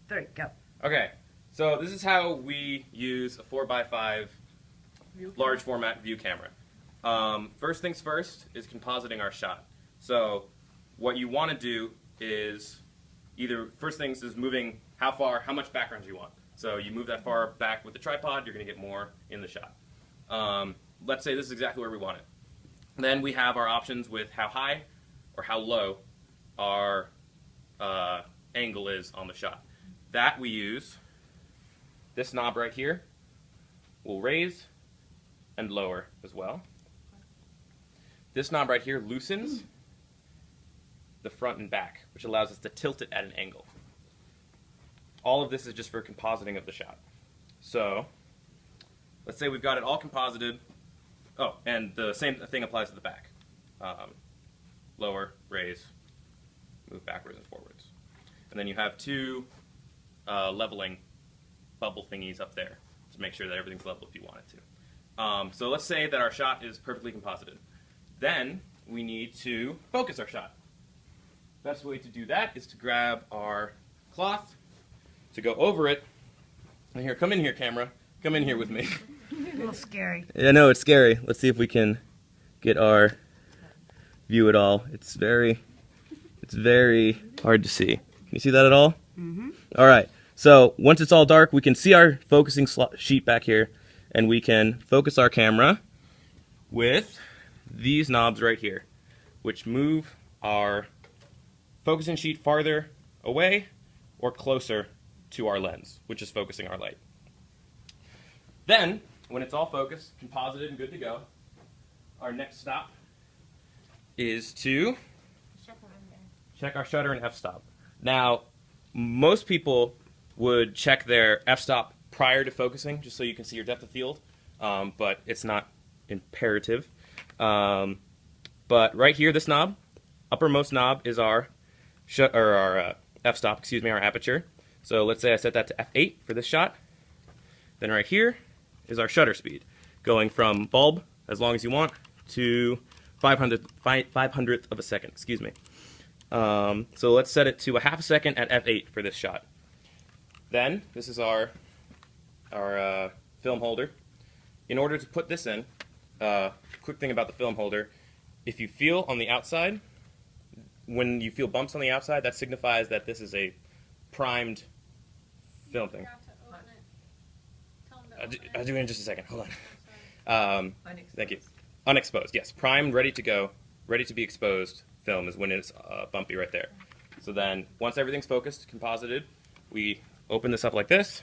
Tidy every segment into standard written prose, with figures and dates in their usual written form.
3, go. Okay, so this is how we use a 4x5 large format view camera. First things first is compositing our shot. So what you want to do is first things is moving how much background you want. So you move that far back with the tripod, you're going to get more in the shot. Let's say this is exactly where we want it. Then we have our options with how high or how low our angle is on the shot. That we use this knob right here. We'll raise and lower as well. This knob right here loosens the front and back, which allows us to tilt it at an angle. All of this is just for compositing of the shot. So let's say we've got it all composited. Oh, and the same thing applies to the back. Lower, raise, move backwards and forwards. And then you have two leveling bubble thingies up there to make sure that everything's level if you want it to. So let's say that our shot is perfectly composited. Then we need to focus our shot. Best way to do that is to grab our cloth, to go over it. And here, come in here, camera. Come in here with me. A little scary. Yeah, no, it's scary. Let's see if we can get our view at all. It's very hard to see. Can you see that at all? Mm-hmm. All right. So once it's all dark, we can see our focusing sheet back here, and we can focus our camera with these knobs right here, which move our focusing sheet farther away or closer to our lens, which is focusing our light. Then, when it's all focused, composited, and good to go, our next stop is to check our shutter and f-stop. Now, most people would check their f-stop prior to focusing, just so you can see your depth of field, but it's not imperative. But right here, this knob, uppermost knob, is our f-stop, our aperture. So let's say I set that to f8 for this shot. Then right here is our shutter speed, going from bulb, as long as you want, to 500th of a second, So let's set it to a half a second at f8 for this shot. Then, this is our film holder. In order to put this in, quick thing about the film holder, if you feel on the outside, when you feel bumps on the outside, that signifies that this is a primed film thing. I'll do it in just a second. Hold on. Thank you. Unexposed, yes. Primed, ready to go, ready to be exposed film is when it's bumpy right there. So then, once everything's focused, composited, we open this up like this,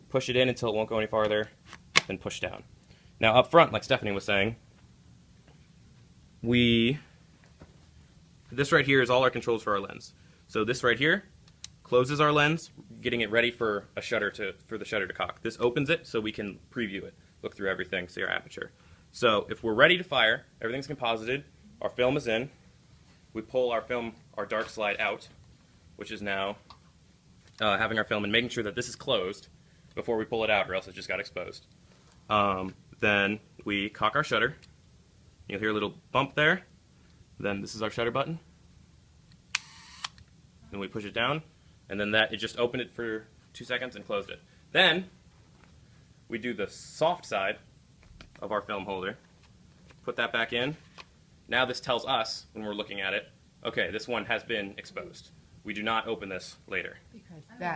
push it in until it won't go any farther, then push down. Now up front, like Stephanie was saying, this right here is all our controls for our lens. So this right here closes our lens, getting it ready for the shutter to cock. This opens it so we can preview it, look through everything, see our aperture. So if we're ready to fire, everything's composited, our film is in, we pull our dark slide out, which is now having our film and making sure that this is closed before we pull it out, or else it just got exposed. Then we cock our shutter. You'll hear a little bump there. Then this is our shutter button. Then we push it down, and then it just opened it for 2 seconds and closed it. Then we do the soft side of our film holder. Put that back in. Now this tells us, when we're looking at it, okay, this one has been exposed. We do not open this later.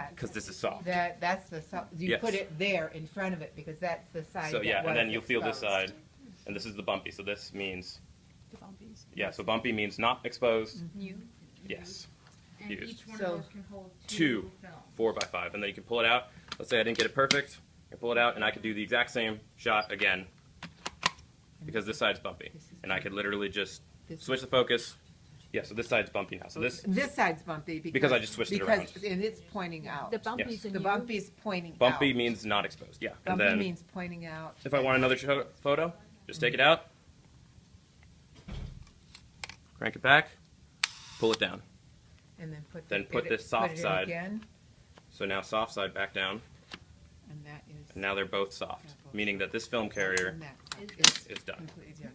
Because this is soft. That's the soft. You put it there in front of it because that's the side. So yeah, and then you'll feel this side, and this is the bumpy. So this means. The bumpies. Yeah, so bumpy means not exposed. You. Yes. And Used. each one of those can hold two films. 4x5, and then you can pull it out. Let's say I didn't get it perfect. I pull it out, and I could do the exact same shot again because this side's bumpy, and I could literally just switch the focus. Yeah, so this side's bumpy now. So this side's bumpy because I just switched it around. And it's pointing out. The bumpies Yes. The bumpy's pointing out. Bumpy means not exposed. Yeah. Bumpy And then means pointing out. if I want another photo, just take it out, crank it back, pull it down. And then put this soft side. Again. So now soft side back down, And that is. and now they're both soft, meaning that this film carrier and that is done. completely done.